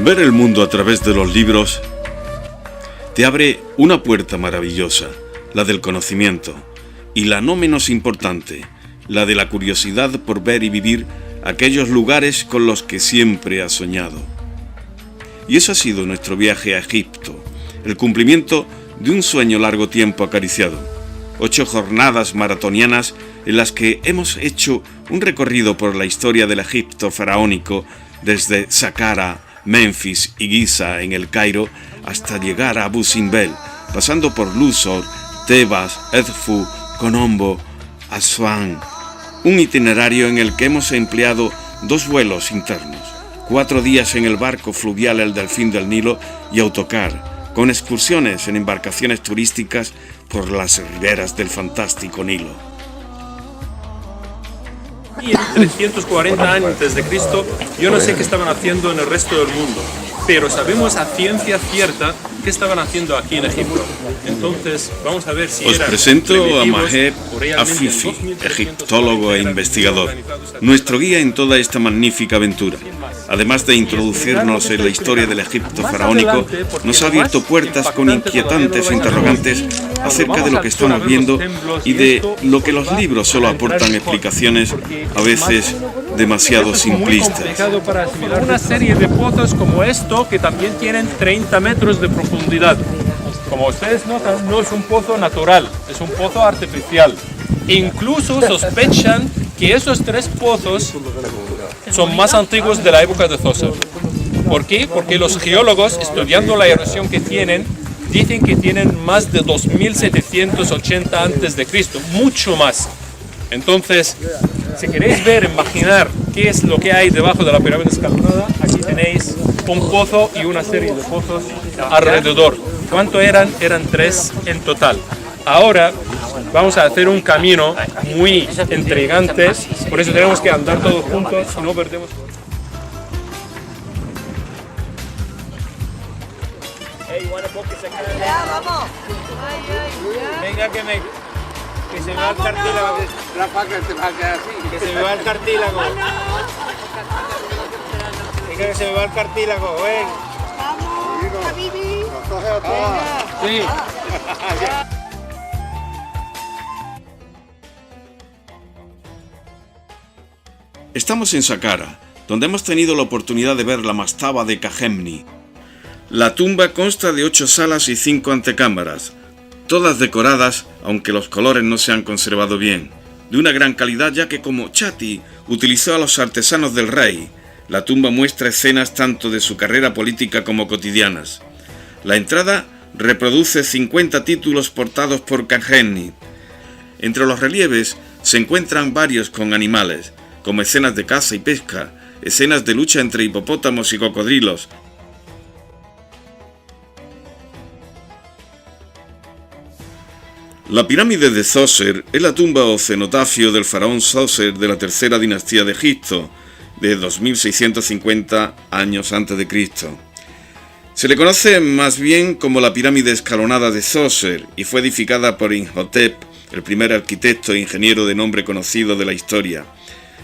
Ver el mundo a través de los libros te abre una puerta maravillosa, la del conocimiento, y la no menos importante, la de la curiosidad por ver y vivir aquellos lugares con los que siempre has soñado. Y eso ha sido nuestro viaje a Egipto, el cumplimiento de un sueño largo tiempo acariciado. 8 jornadas maratonianas en las que hemos hecho un recorrido por la historia del Egipto faraónico desde Saqqara, Memphis y Giza en el Cairo hasta llegar a Abu Simbel, pasando por Luxor, Tebas, Edfu, Colombo, Asuán. Un itinerario en el que hemos empleado 2 vuelos internos, 4 días en el barco fluvial El Delfín del Nilo y autocar, con excursiones en embarcaciones turísticas por las riberas del fantástico Nilo. Y en 340 años antes de Cristo, yo no sé qué estaban haciendo en el resto del mundo, pero sabemos a ciencia cierta qué estaban haciendo aquí en Egipto. Entonces, vamos a ver si os presento a Maheb Afifi, egiptólogo e investigador, nuestro guía en toda esta magnífica aventura. Además de introducirnos en la historia del Egipto faraónico, nos ha abierto puertas con inquietantes interrogantes acerca de lo que estamos viendo y de lo que los libros solo aportan explicaciones a veces demasiado simplistas. Una serie de pozos como esto que también tienen 30 metros de profundidad. Como ustedes notan, no es un pozo natural, es un pozo artificial. Incluso sospechan que esos 3 pozos son más antiguos de la época de Djoser. ¿Por qué? Porque los geólogos, estudiando la erosión que tienen, dicen que tienen más de 2780 antes de Cristo, mucho más. Entonces, si queréis ver, imaginar qué es lo que hay debajo de la pirámide escalonada, aquí tenéis un pozo y una serie de pozos alrededor. ¿Cuánto eran? Eran 3 en total. Ahora vamos a hacer un camino muy intrigante, por eso tenemos que andar todos juntos y no perdemos. Venga que se me va el cartílago. Rafa, que te va a quedar así. Que se me va el cartílago. Venga que se me va el cartílago, ven. Vamos, Habibi. Sí. Estamos en Saqqara, donde hemos tenido la oportunidad de ver la mastaba de Khamenei. La tumba consta de 8 salas y 5 antecámaras, todas decoradas, aunque los colores no se han conservado bien, de una gran calidad ya que como Chati utilizó a los artesanos del rey, la tumba muestra escenas tanto de su carrera política como cotidianas. La entrada reproduce 50 títulos portados por Khamenei. Entre los relieves se encuentran varios con animales, como escenas de caza y pesca, escenas de lucha entre hipopótamos y cocodrilos. La pirámide de Djoser es la tumba o cenotafio del faraón Djoser de la tercera dinastía de Egipto, de 2650 años antes de Cristo. Se le conoce más bien como la pirámide escalonada de Djoser y fue edificada por Imhotep, el primer arquitecto e ingeniero de nombre conocido de la historia.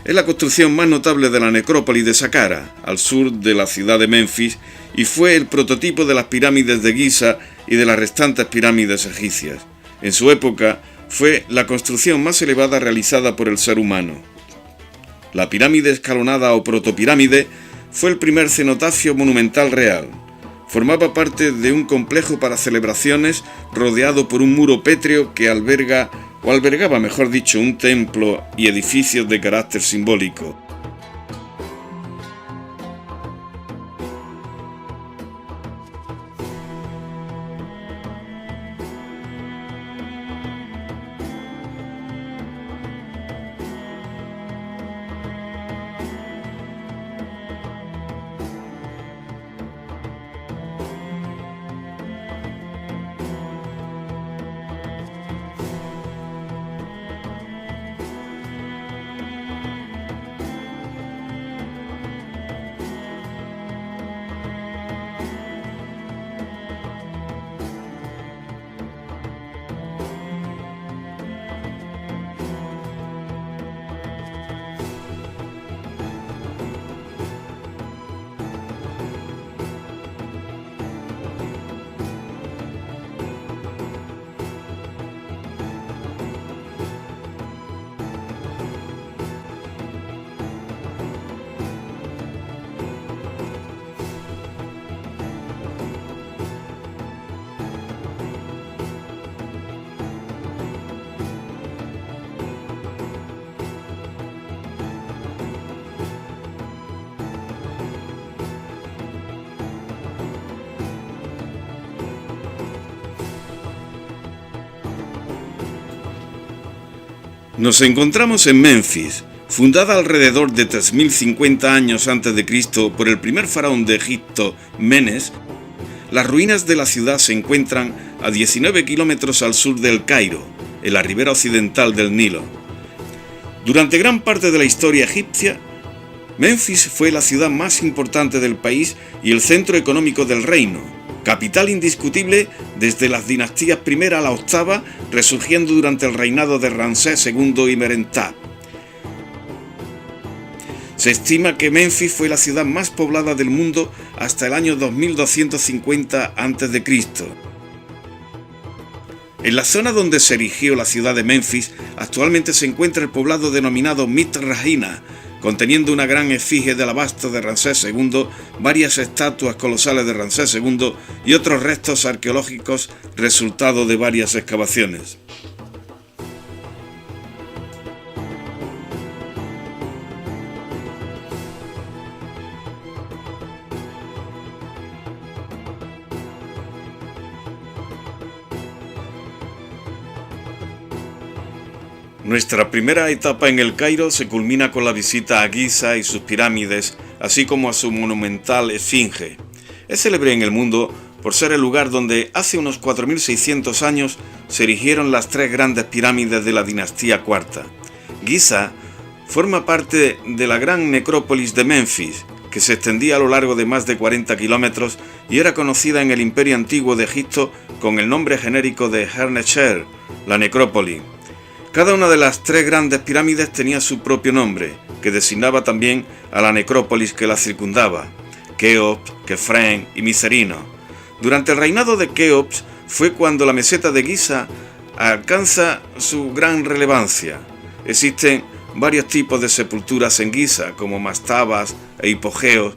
Es la construcción más notable de la necrópolis de Saqqara, al sur de la ciudad de Memphis, y fue el prototipo de las pirámides de Giza y de las restantes pirámides egipcias. En su época, fue la construcción más elevada realizada por el ser humano. La pirámide escalonada o protopirámide fue el primer cenotafio monumental real. Formaba parte de un complejo para celebraciones rodeado por un muro pétreo que albergaba, mejor dicho, un templo y edificios de carácter simbólico. Nos encontramos en Menfis, fundada alrededor de 3050 años antes de Cristo por el primer faraón de Egipto, Menes. Las ruinas de la ciudad se encuentran a 19 kilómetros al sur del Cairo, en la ribera occidental del Nilo. Durante gran parte de la historia egipcia, Menfis fue la ciudad más importante del país y el centro económico del reino, capital indiscutible desde las dinastías I a la VIII, resurgiendo durante el reinado de Ramsés II y Merentab. Se estima que Menfis fue la ciudad más poblada del mundo hasta el año 2250 a.C. En la zona donde se erigió la ciudad de Menfis, actualmente se encuentra el poblado denominado Mitrahina, conteniendo una gran efigie del abasto de Ramsés II, varias estatuas colosales de Ramsés II y otros restos arqueológicos resultado de varias excavaciones. Nuestra primera etapa en el Cairo se culmina con la visita a Giza y sus pirámides, así como a su monumental esfinge. Es célebre en el mundo por ser el lugar donde hace unos 4600 años se erigieron las tres grandes pirámides de la dinastía IV. Giza forma parte de la gran necrópolis de Menfis, que se extendía a lo largo de más de 40 kilómetros y era conocida en el Imperio Antiguo de Egipto con el nombre genérico de Her-Nesher, la necrópoli. Cada una de las tres grandes pirámides tenía su propio nombre, que designaba también a la necrópolis que la circundaba: Keops, Kefren y Micerino. Durante el reinado de Keops fue cuando la meseta de Giza alcanza su gran relevancia. Existen varios tipos de sepulturas en Giza, como mastabas e hipogeos,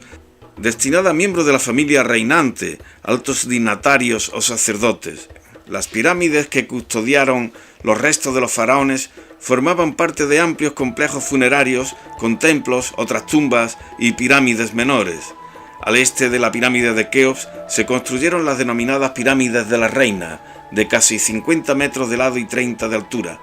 destinadas a miembros de la familia reinante, altos dignatarios o sacerdotes. Las pirámides que custodiaron los restos de los faraones formaban parte de amplios complejos funerarios con templos, otras tumbas y pirámides menores. Al este de la pirámide de Keops se construyeron las denominadas pirámides de la reina, de casi 50 metros de lado y 30 de altura.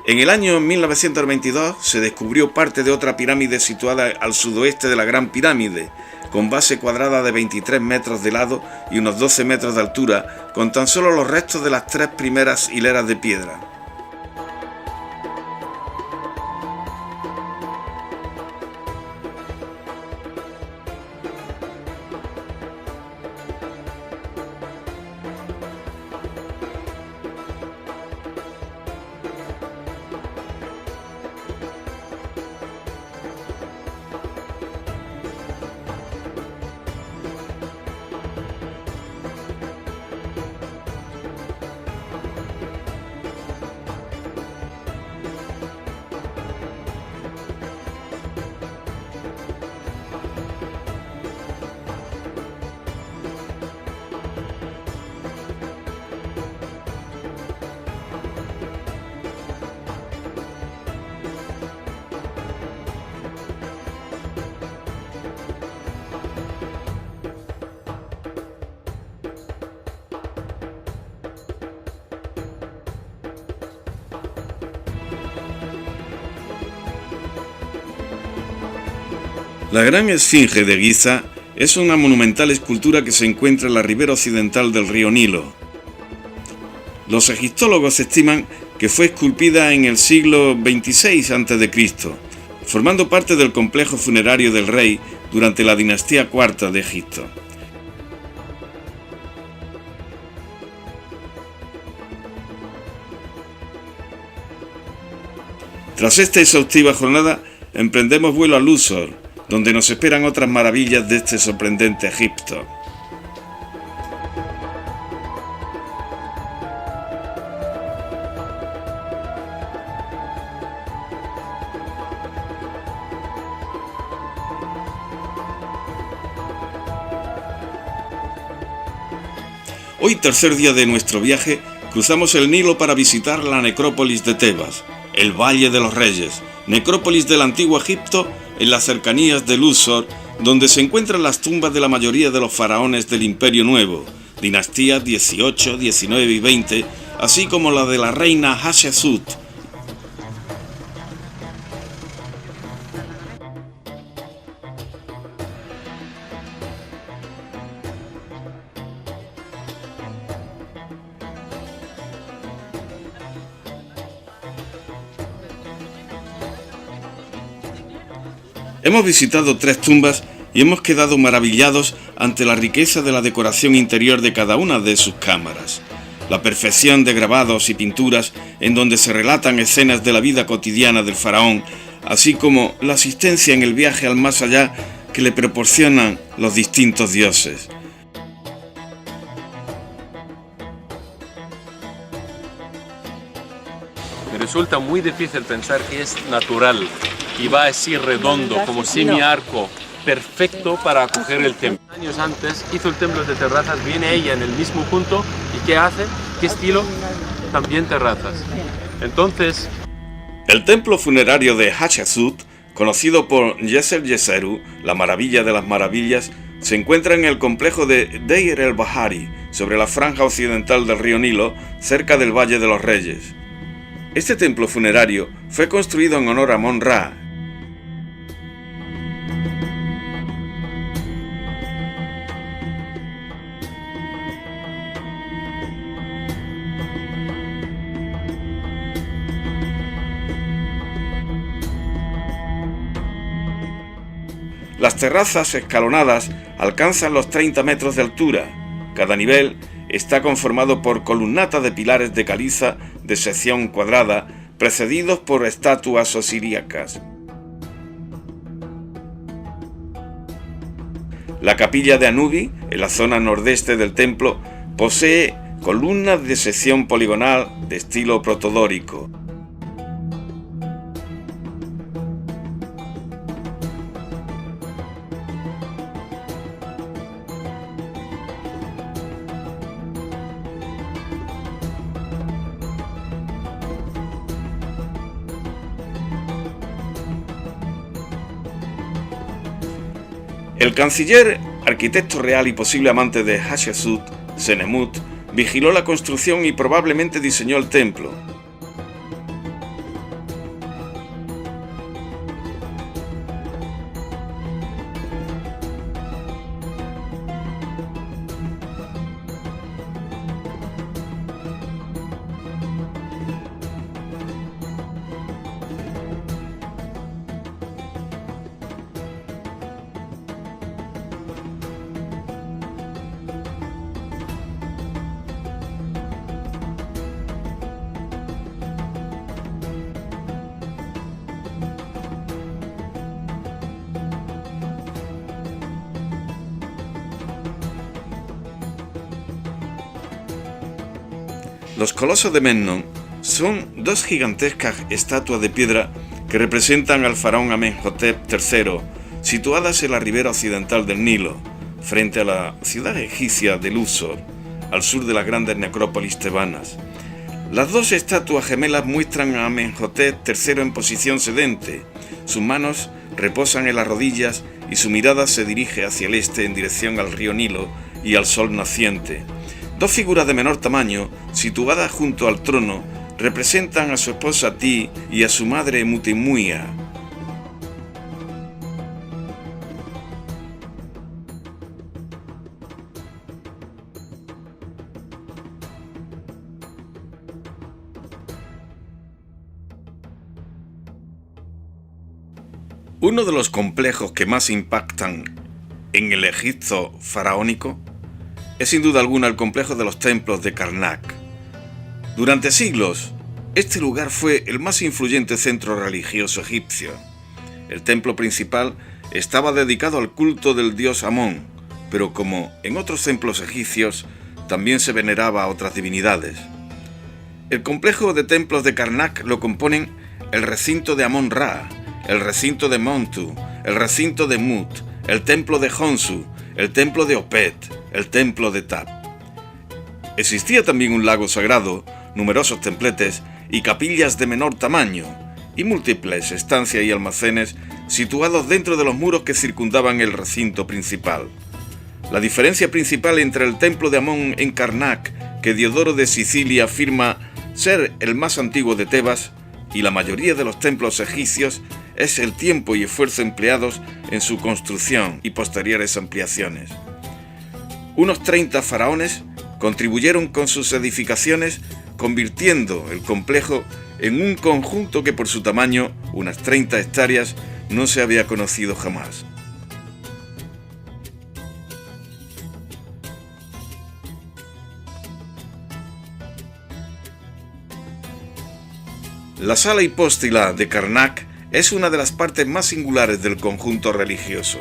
En el año 1922 se descubrió parte de otra pirámide situada al sudoeste de la Gran Pirámide, con base cuadrada de 23 metros de lado y unos 12 metros de altura, con tan solo los restos de las tres primeras hileras de piedra. La Gran Esfinge de Giza es una monumental escultura que se encuentra en la ribera occidental del río Nilo. Los egiptólogos estiman que fue esculpida en el siglo XXVI a.C., formando parte del complejo funerario del rey durante la dinastía IV de Egipto. Tras esta exhaustiva jornada, emprendemos vuelo a Luxor, donde nos esperan otras maravillas de este sorprendente Egipto. Hoy, tercer día de nuestro viaje, cruzamos el Nilo para visitar la necrópolis de Tebas, el Valle de los Reyes, necrópolis del antiguo Egipto en las cercanías de Luxor, donde se encuentran las tumbas de la mayoría de los faraones del Imperio Nuevo, dinastías 18, 19 y 20, así como la de la reina Hatshepsut. Hemos visitado 3 tumbas y hemos quedado maravillados ante la riqueza de la decoración interior de cada una de sus cámaras, la perfección de grabados y pinturas en donde se relatan escenas de la vida cotidiana del faraón, así como la asistencia en el viaje al más allá que le proporcionan los distintos dioses. Me resulta muy difícil pensar que es natural y va así redondo, como semiarco, perfecto para acoger el templo. Años antes hizo el templo de terrazas, viene ella en el mismo punto y ¿qué hace? ¿Qué estilo? También terrazas. Entonces, el templo funerario de Hatshepsut, conocido por Yeser Yeseru, la maravilla de las maravillas, se encuentra en el complejo de Deir el-Bahari, sobre la franja occidental del río Nilo, cerca del Valle de los Reyes. Este templo funerario fue construido en honor a Amón-Ra. Las terrazas escalonadas alcanzan los 30 metros de altura. Cada nivel está conformado por columnatas de pilares de caliza de sección cuadrada, precedidos por estatuas osiríacas. La capilla de Anubi, en la zona nordeste del templo, posee columnas de sección poligonal de estilo protodórico. El canciller, arquitecto real y posible amante de Hatshepsut, Senemut, vigiló la construcción y probablemente diseñó el templo. Los colosos de Memnon son 2 gigantescas estatuas de piedra que representan al faraón Amenhotep III, situadas en la ribera occidental del Nilo, frente a la ciudad egipcia de Luxor, al sur de las grandes necrópolis tebanas. Las 2 estatuas gemelas muestran a Amenhotep III en posición sedente. Sus manos reposan en las rodillas y su mirada se dirige hacia el este en dirección al río Nilo y al sol naciente. 2 figuras de menor tamaño, situadas junto al trono, representan a su esposa Ti y a su madre Mutimuia. Uno de los complejos que más impactan en el Egipto faraónico es sin duda alguna el complejo de los templos de Karnak. Durante siglos, este lugar fue el más influyente centro religioso egipcio. El templo principal estaba dedicado al culto del dios Amón, pero como en otros templos egipcios, también se veneraba a otras divinidades. El complejo de templos de Karnak lo componen el recinto de Amón-Ra, el recinto de Montu, el recinto de Mut, el templo de Honsu, el templo de Opet, el templo de Tab. Existía también un lago sagrado, numerosos templetes y capillas de menor tamaño, y múltiples estancias y almacenes situados dentro de los muros que circundaban el recinto principal. La diferencia principal entre el templo de Amón en Karnak, que Diodoro de Sicilia afirma ser el más antiguo de Tebas, y la mayoría de los templos egipcios, es el tiempo y esfuerzo empleados en su construcción y posteriores ampliaciones. Unos 30 faraones contribuyeron con sus edificaciones, convirtiendo el complejo en un conjunto que por su tamaño, unas 30 hectáreas, no se había conocido jamás. La sala hipóstila de Karnak es una de las partes más singulares del conjunto religioso.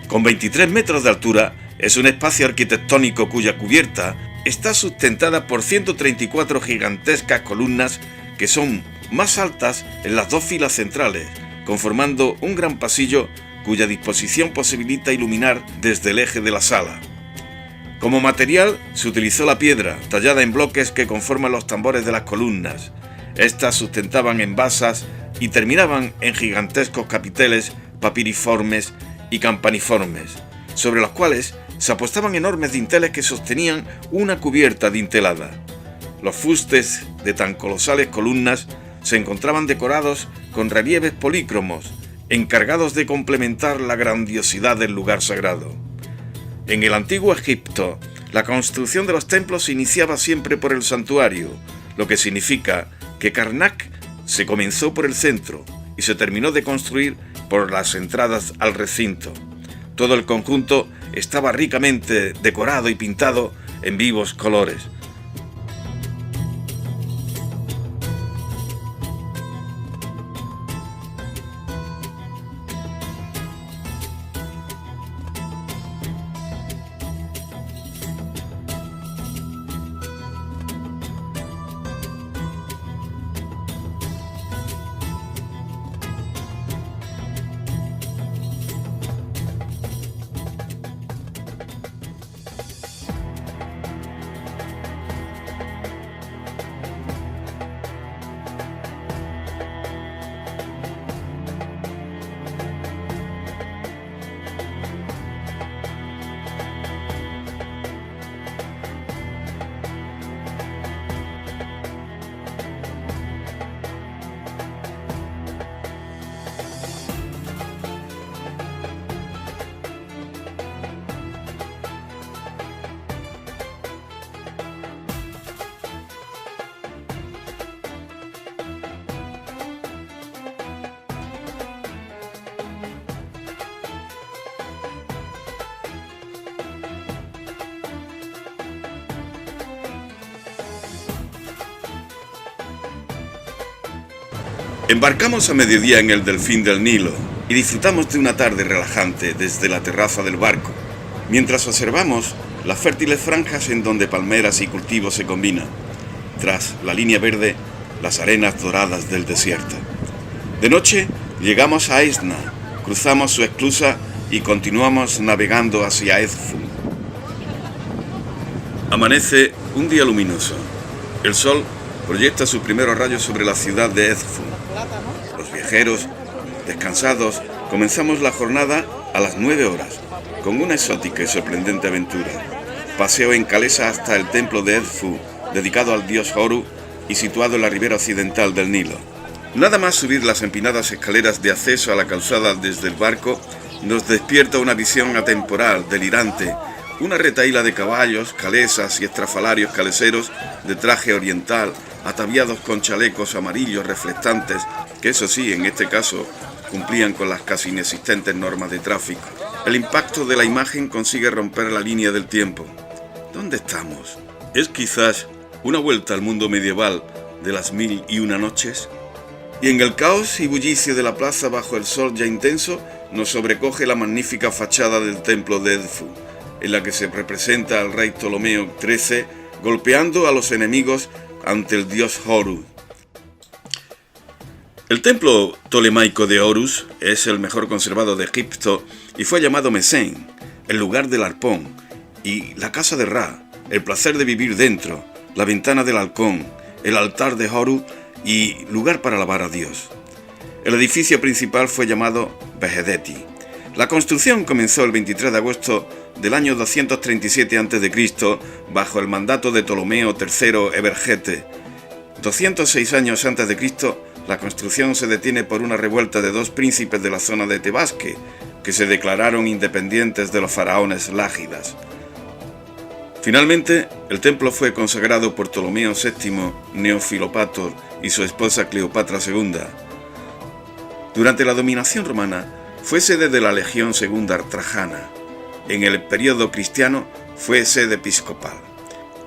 Con 23 metros de altura, es un espacio arquitectónico cuya cubierta está sustentada por 134 gigantescas columnas que son más altas en las dos filas centrales, conformando un gran pasillo cuya disposición posibilita iluminar desde el eje de la sala. Como material se utilizó la piedra, tallada en bloques que conforman los tambores de las columnas. Estas sustentaban en basas y terminaban en gigantescos capiteles papiriformes y campaniformes, sobre los cuales se apostaban enormes dinteles que sostenían una cubierta dintelada. Los fustes de tan colosales columnas se encontraban decorados con relieves polícromos, encargados de complementar la grandiosidad del lugar sagrado. En el antiguo Egipto, la construcción de los templos se iniciaba siempre por el santuario, lo que significa que Karnak se comenzó por el centro y se terminó de construir por las entradas al recinto. Todo el conjunto estaba ricamente decorado y pintado en vivos colores. Embarcamos a mediodía en el Delfín del Nilo y disfrutamos de una tarde relajante desde la terraza del barco, mientras observamos las fértiles franjas en donde palmeras y cultivos se combinan. Tras la línea verde, las arenas doradas del desierto. De noche llegamos a Esna, cruzamos su esclusa y continuamos navegando hacia Edfu. Amanece un día luminoso. El sol proyecta sus primeros rayos sobre la ciudad de Edfu. Los viajeros, descansados, comenzamos la jornada a las 9 horas, con una exótica y sorprendente aventura. Paseo en calesa hasta el templo de Edfu, dedicado al dios Horus y situado en la ribera occidental del Nilo. Nada más subir las empinadas escaleras de acceso a la calzada desde el barco, nos despierta una visión atemporal, delirante, una retahíla de caballos, calesas y estrafalarios caleseros de traje oriental, ataviados con chalecos amarillos reflectantes, que eso sí, en este caso, cumplían con las casi inexistentes normas de tráfico. El impacto de la imagen consigue romper la línea del tiempo. ¿Dónde estamos? ¿Es quizás una vuelta al mundo medieval de las 1001 noches? Y en el caos y bullicio de la plaza bajo el sol ya intenso, nos sobrecoge la magnífica fachada del templo de Edfu, en la que se representa al rey Ptolomeo XIII golpeando a los enemigos ante el dios Horus. El templo tolemaico de Horus es el mejor conservado de Egipto y fue llamado Mesén, el lugar del arpón, y la casa de Ra, el placer de vivir dentro, la ventana del halcón, el altar de Horus y lugar para alabar a Dios. El edificio principal fue llamado Behedeti. La construcción comenzó el 23 de agosto del año 237 a.C. bajo el mandato de Ptolomeo III Evergete. 206 años antes de Cristo, la construcción se detiene por una revuelta de dos príncipes de la zona de Tebasque, que se declararon independientes de los faraones lágidas. Finalmente, el templo fue consagrado por Ptolomeo VII Neofilopator y su esposa Cleopatra II. Durante la dominación romana, fue sede de la Legión Segunda Trajana. En el periodo cristiano fue sede episcopal.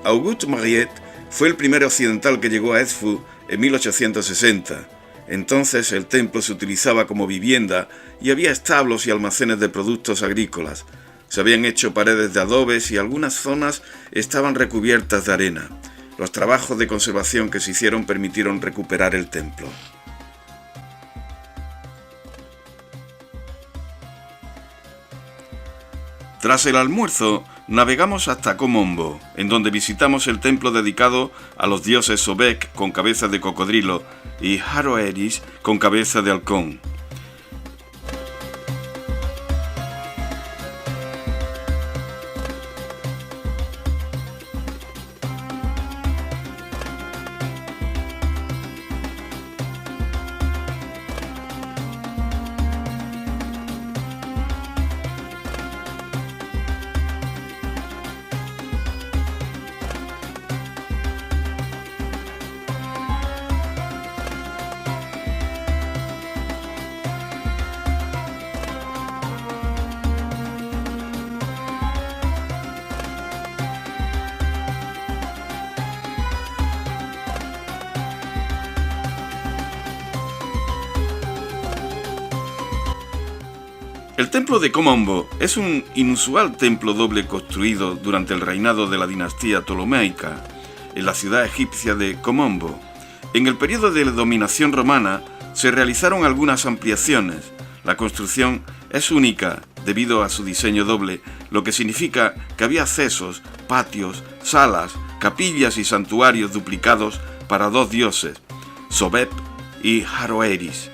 Auguste Mariette fue el primer occidental que llegó a Edfu en 1860. Entonces el templo se utilizaba como vivienda y había establos y almacenes de productos agrícolas. Se habían hecho paredes de adobes y algunas zonas estaban recubiertas de arena. Los trabajos de conservación que se hicieron permitieron recuperar el templo. Tras el almuerzo, navegamos hasta Komombo, en donde visitamos el templo dedicado a los dioses Sobek con cabeza de cocodrilo y Haroeris con cabeza de halcón. El templo de Komombo es un inusual templo doble construido durante el reinado de la dinastía Ptolomeica en la ciudad egipcia de Komombo. En el periodo de la dominación romana se realizaron algunas ampliaciones. La construcción es única debido a su diseño doble, lo que significa que había accesos, patios, salas, capillas y santuarios duplicados para dos dioses, Sobek y Haroeris.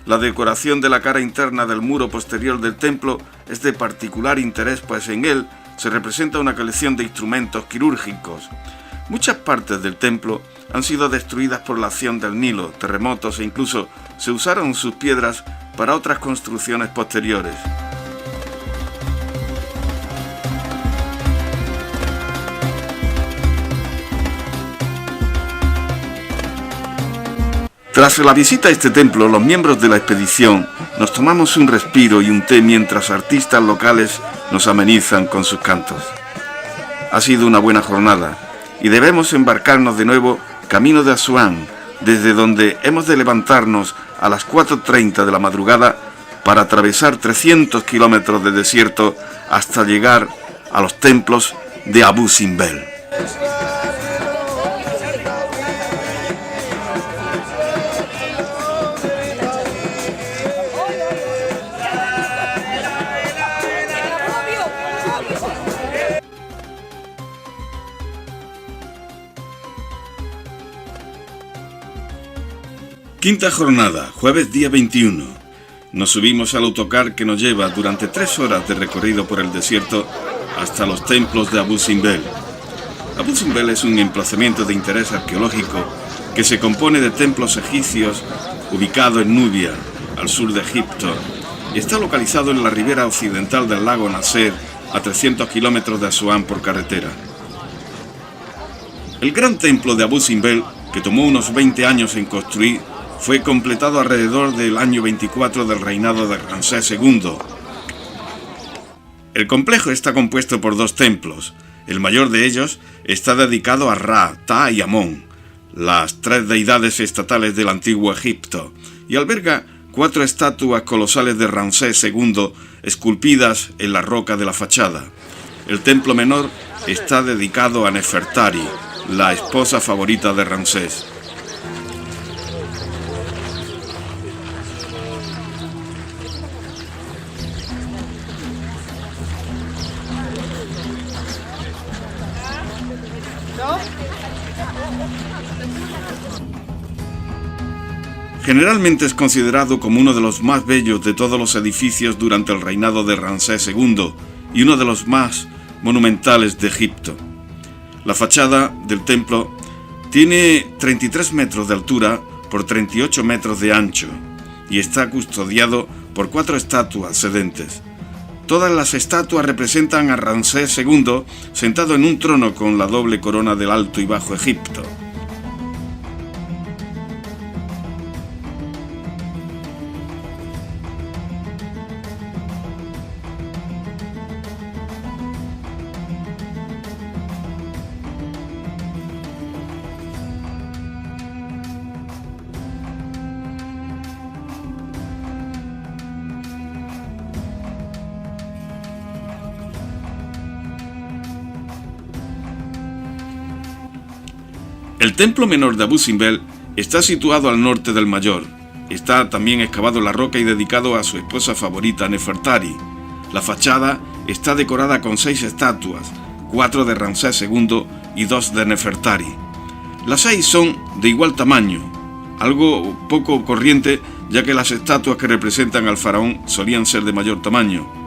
La decoración de la cara interna del muro posterior del templo es de particular interés, pues en él se representa una colección de instrumentos quirúrgicos. Muchas partes del templo han sido destruidas por la acción del Nilo, terremotos e incluso se usaron sus piedras para otras construcciones posteriores. Tras la visita a este templo, los miembros de la expedición nos tomamos un respiro y un té mientras artistas locales nos amenizan con sus cantos. Ha sido una buena jornada y debemos embarcarnos de nuevo camino de Asuán, desde donde hemos de levantarnos a las 4:30 de la madrugada para atravesar 300 kilómetros de desierto hasta llegar a los templos de Abu Simbel. Quinta jornada, jueves día 21. Nos subimos al autocar que nos lleva durante 3 horas de recorrido por el desierto hasta los templos de Abu Simbel. Abu Simbel es un emplazamiento de interés arqueológico que se compone de templos egipcios ubicado en Nubia, al sur de Egipto, y está localizado en la ribera occidental del lago Nasser, a 300 kilómetros de Asuán por carretera. El gran templo de Abu Simbel, que tomó unos 20 años en construir, fue completado alrededor del año 24 del reinado de Ramsés II. El complejo está compuesto por 2 templos. El mayor de ellos está dedicado a Ra, Ta y Amón, las 3 deidades estatales del antiguo Egipto, y alberga 4 estatuas colosales de Ramsés II esculpidas en la roca de la fachada. El templo menor está dedicado a Nefertari, la esposa favorita de Ramsés. Generalmente es considerado como uno de los más bellos de todos los edificios durante el reinado de Ramsés II y uno de los más monumentales de Egipto. La fachada del templo tiene 33 metros de altura por 38 metros de ancho y está custodiado por 4 estatuas sedentes. Todas las estatuas representan a Ramsés II sentado en un trono con la doble corona del Alto y Bajo Egipto. El templo menor de Abu Simbel está situado al norte del mayor. Está también excavado en la roca y dedicado a su esposa favorita Nefertari. La fachada está decorada con 6 estatuas, 4 de Ramsés II y 2 de Nefertari. Las 6 son de igual tamaño, algo poco corriente ya que las estatuas que representan al faraón solían ser de mayor tamaño.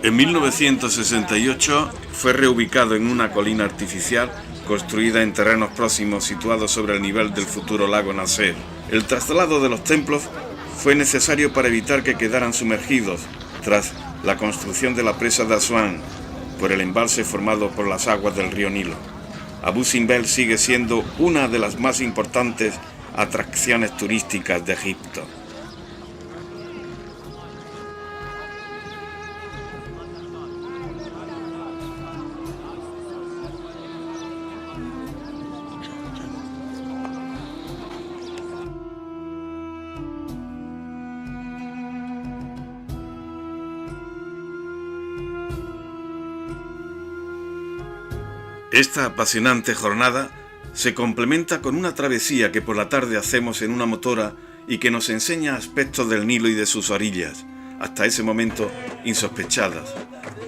En 1968 fue reubicado en una colina artificial construida en terrenos próximos situados sobre el nivel del futuro lago Nasser. El traslado de los templos fue necesario para evitar que quedaran sumergidos tras la construcción de la presa de Asuán por el embalse formado por las aguas del río Nilo. Abu Simbel sigue siendo una de las más importantes atracciones turísticas de Egipto. Esta apasionante jornada se complementa con una travesía que por la tarde hacemos en una motora y que nos enseña aspectos del Nilo y de sus orillas, hasta ese momento insospechadas.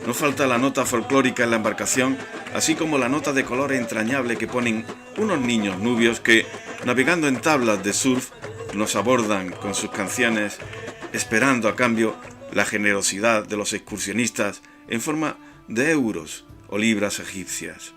No falta la nota folclórica en la embarcación, así como la nota de color entrañable que ponen unos niños nubios que, navegando en tablas de surf, nos abordan con sus canciones, esperando a cambio la generosidad de los excursionistas en forma de euros o libras egipcias.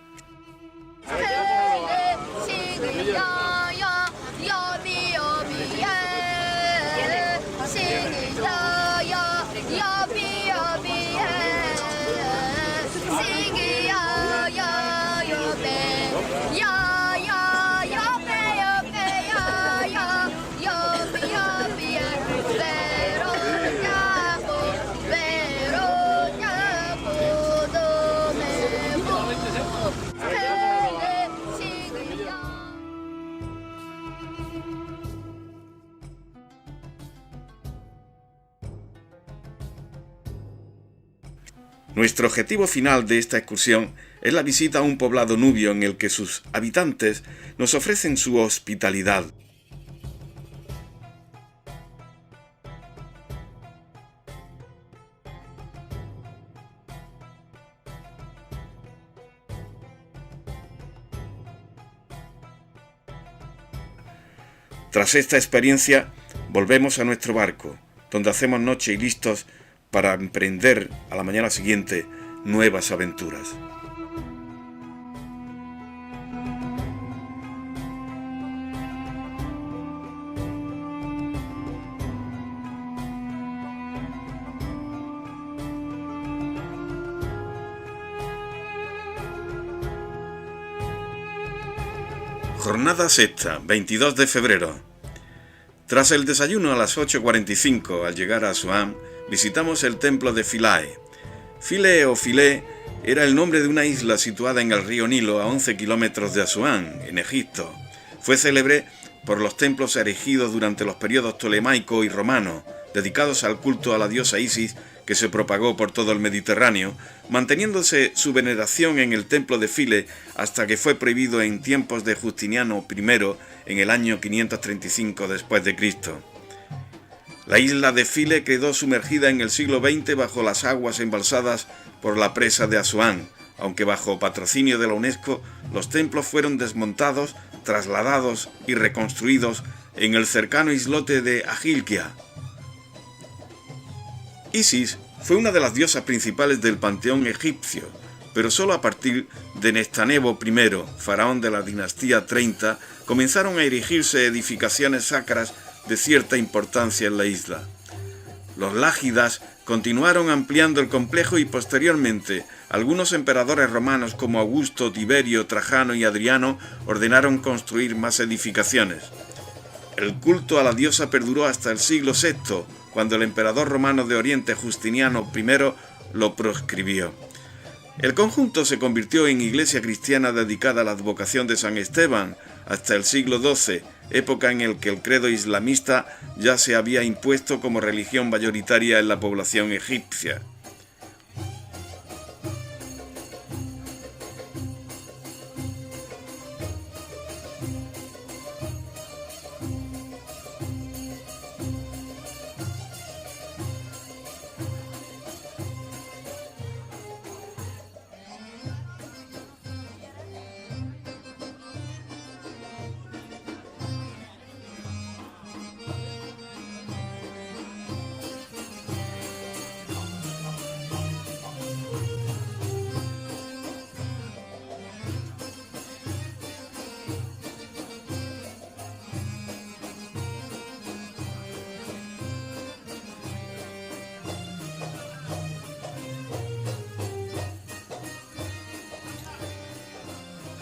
Nuestro objetivo final de esta excursión es la visita a un poblado nubio en el que sus habitantes nos ofrecen su hospitalidad. Tras esta experiencia, volvemos a nuestro barco, donde hacemos noche y listos para emprender a la mañana siguiente nuevas aventuras. Jornada sexta, 22 de febrero. Tras el desayuno a las 8:45, al llegar a Asuán, visitamos el templo de Philae. Philae o Philae era el nombre de una isla situada en el río Nilo a 11 kilómetros de Asuán, en Egipto. Fue célebre por los templos erigidos durante los periodos tolemaico y romano, dedicados al culto a la diosa Isis, que se propagó por todo el Mediterráneo, manteniéndose su veneración en el templo de Philae hasta que fue prohibido en tiempos de Justiniano I en el año 535 después de Cristo. La isla de Philae quedó sumergida en el siglo XX bajo las aguas embalsadas por la presa de Asuán, aunque bajo patrocinio de la UNESCO los templos fueron desmontados, trasladados y reconstruidos en el cercano islote de Agilkia. Isis fue una de las diosas principales del panteón egipcio, pero solo a partir de Nestanebo I, faraón de la dinastía 30, comenzaron a erigirse edificaciones sacras de cierta importancia en la isla. Los lágidas continuaron ampliando el complejo y posteriormente algunos emperadores romanos como Augusto, Tiberio, Trajano y Adriano ordenaron construir más edificaciones. El culto a la diosa perduró hasta el siglo VI, cuando el emperador romano de Oriente Justiniano I lo proscribió. El conjunto se convirtió en iglesia cristiana dedicada a la advocación de San Esteban hasta el siglo XII, época en la que el credo islamista ya se había impuesto como religión mayoritaria en la población egipcia.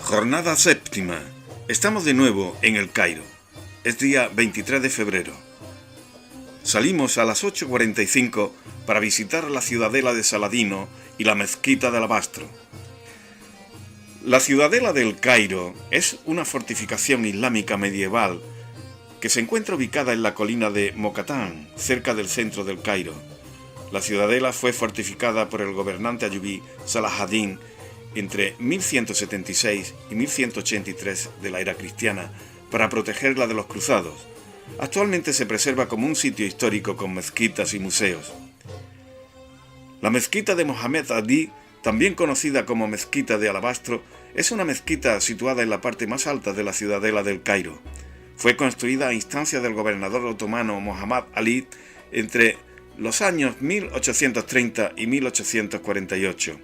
Jornada séptima. Estamos de nuevo en El Cairo. Es día 23 de febrero. Salimos a las 8:45 para visitar la ciudadela de Saladino y la mezquita de Alabastro. La ciudadela del Cairo es una fortificación islámica medieval que se encuentra ubicada en la colina de Mokatán, cerca del centro del Cairo. La ciudadela fue fortificada por el gobernante ayubí Salah ad-Din entre 1176 y 1183 de la era cristiana para protegerla de los cruzados. Actualmente se preserva como un sitio histórico con mezquitas y museos. La mezquita de Mohamed Ali, también conocida como mezquita de Alabastro, es una mezquita situada en la parte más alta de la ciudadela del Cairo. Fue construida a instancia del gobernador otomano Muhammad Ali entre los años 1830 y 1848.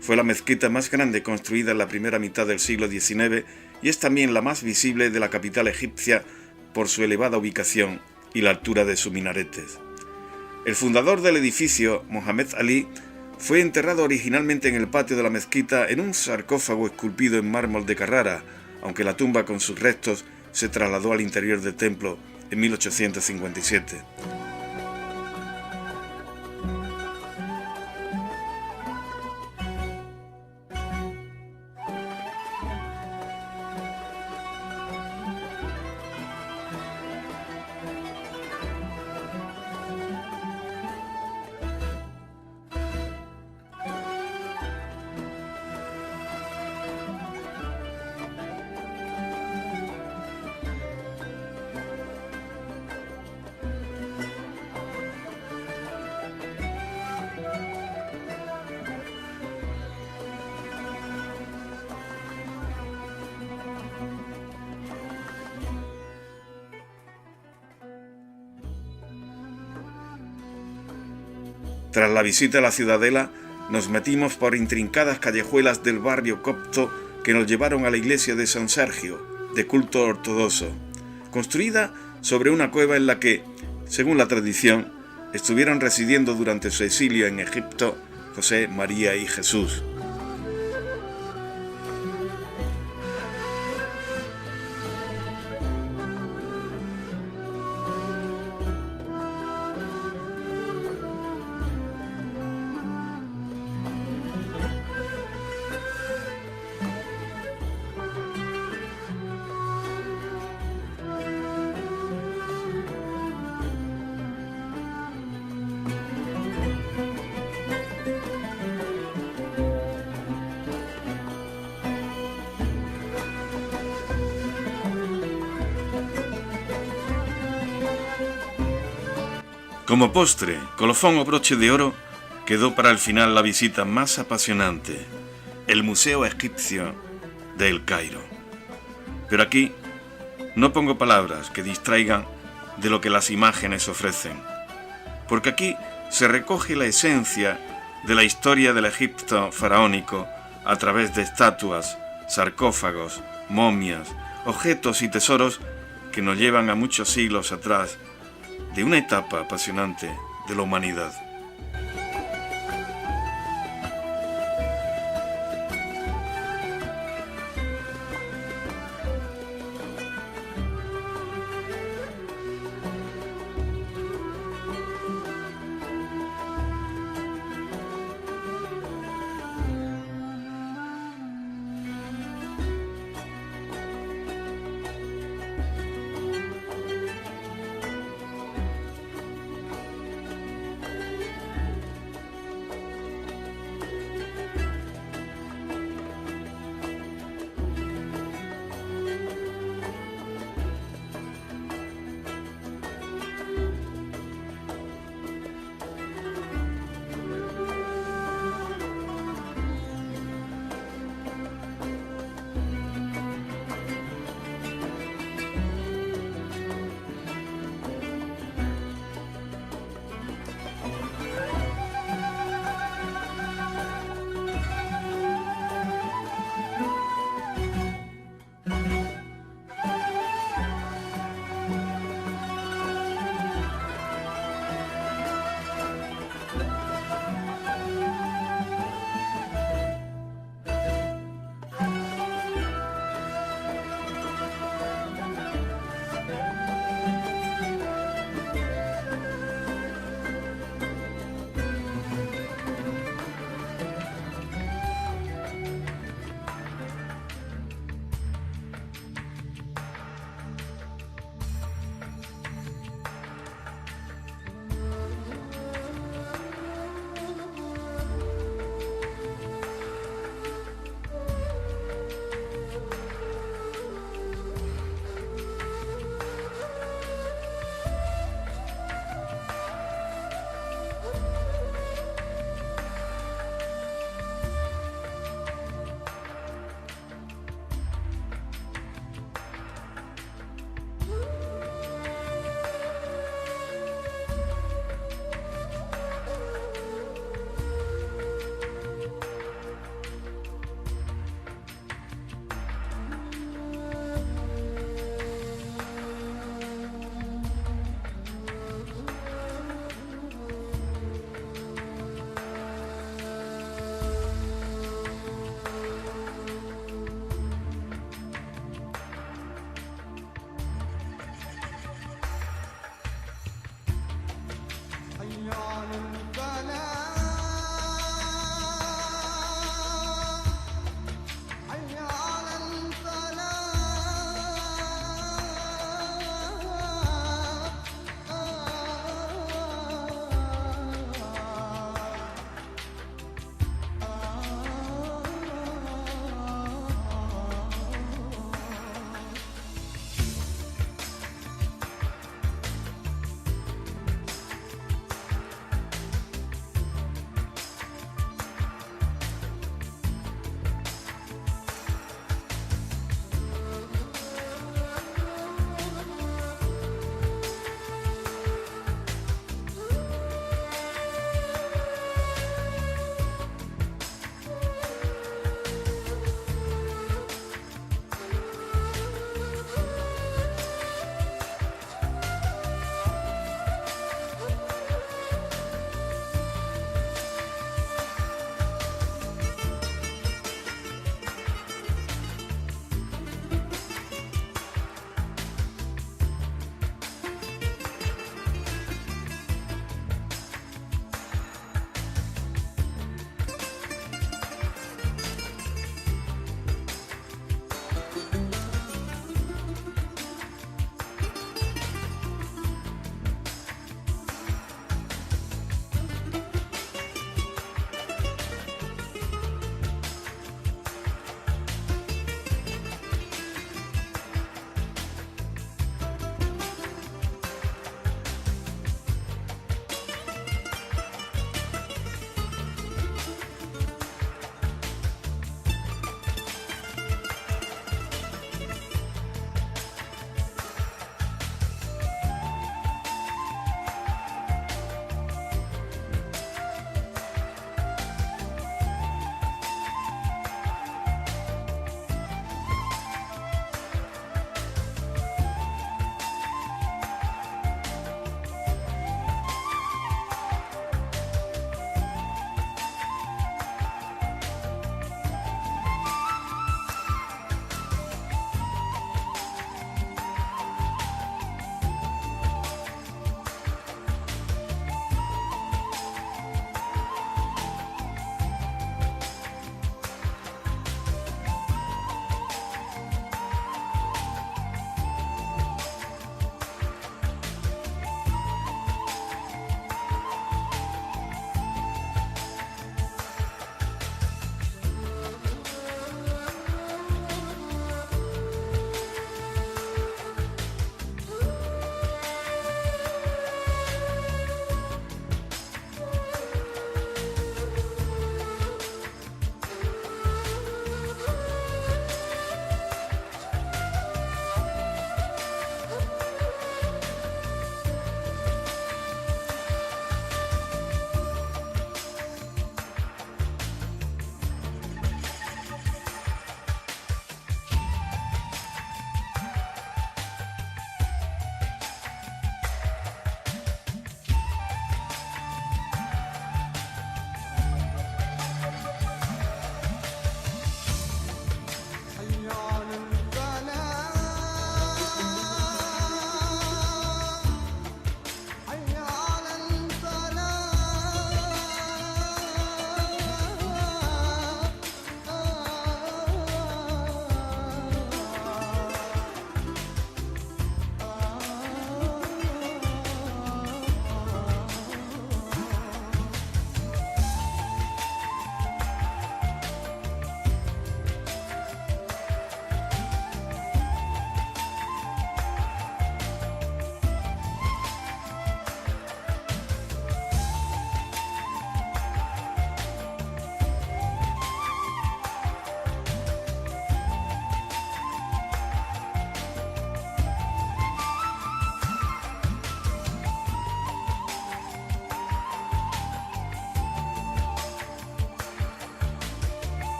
Fue la mezquita más grande construida en la primera mitad del siglo XIX y es también la más visible de la capital egipcia por su elevada ubicación y la altura de sus minaretes. El fundador del edificio, Mohamed Ali, fue enterrado originalmente en el patio de la mezquita en un sarcófago esculpido en mármol de Carrara, aunque la tumba con sus restos se trasladó al interior del templo en 1857. Tras la visita a la ciudadela, nos metimos por intrincadas callejuelas del barrio copto que nos llevaron a la iglesia de San Sergio, de culto ortodoxo, construida sobre una cueva en la que, según la tradición, estuvieron residiendo durante su exilio en Egipto José, María y Jesús. Como postre, colofón o broche de oro, quedó para el final la visita más apasionante, el Museo Egipcio de El Cairo. Pero aquí no pongo palabras que distraigan de lo que las imágenes ofrecen, porque aquí se recoge la esencia de la historia del Egipto faraónico a través de estatuas, sarcófagos, momias, objetos y tesoros que nos llevan a muchos siglos atrás de una etapa apasionante de la humanidad.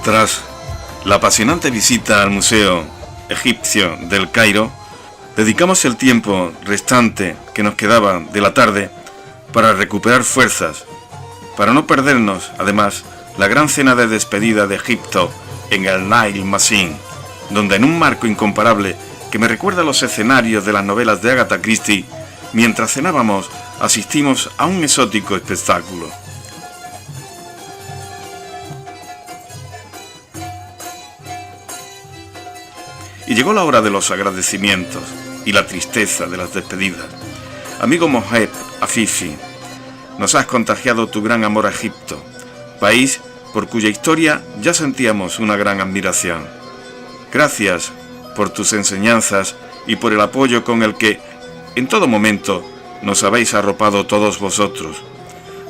Tras la apasionante visita al Museo Egipcio del Cairo, dedicamos el tiempo restante que nos quedaba de la tarde para recuperar fuerzas, para no perdernos, además, la gran cena de despedida de Egipto en el Nile Machine, donde en un marco incomparable que me recuerda a los escenarios de las novelas de Agatha Christie, mientras cenábamos asistimos a un exótico espectáculo. Y llegó la hora de los agradecimientos y la tristeza de las despedidas. Amigo Moheb Afifi, nos has contagiado tu gran amor a Egipto, país por cuya historia ya sentíamos una gran admiración. Gracias por tus enseñanzas y por el apoyo con el que, en todo momento, nos habéis arropado todos vosotros.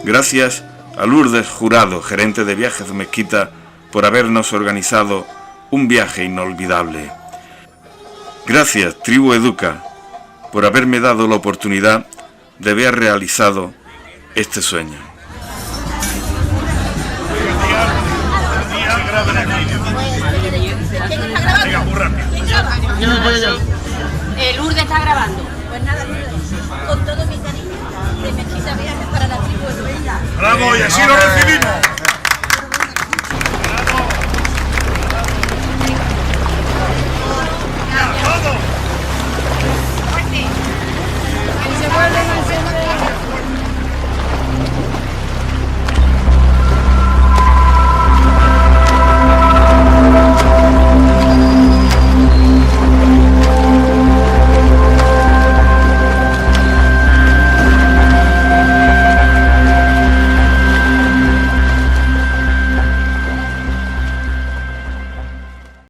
Gracias a Lourdes Jurado, gerente de Viajes Mezquita, por habernos organizado un viaje inolvidable. Gracias, Tribu Educa, por haberme dado la oportunidad de haber realizado este sueño. Lourdes está grabando. Pues nada, Lourdes, con todo mi cariño de Mezquita Viajes para la Tribu Educa. ¡Bravo! Y así lo recibimos.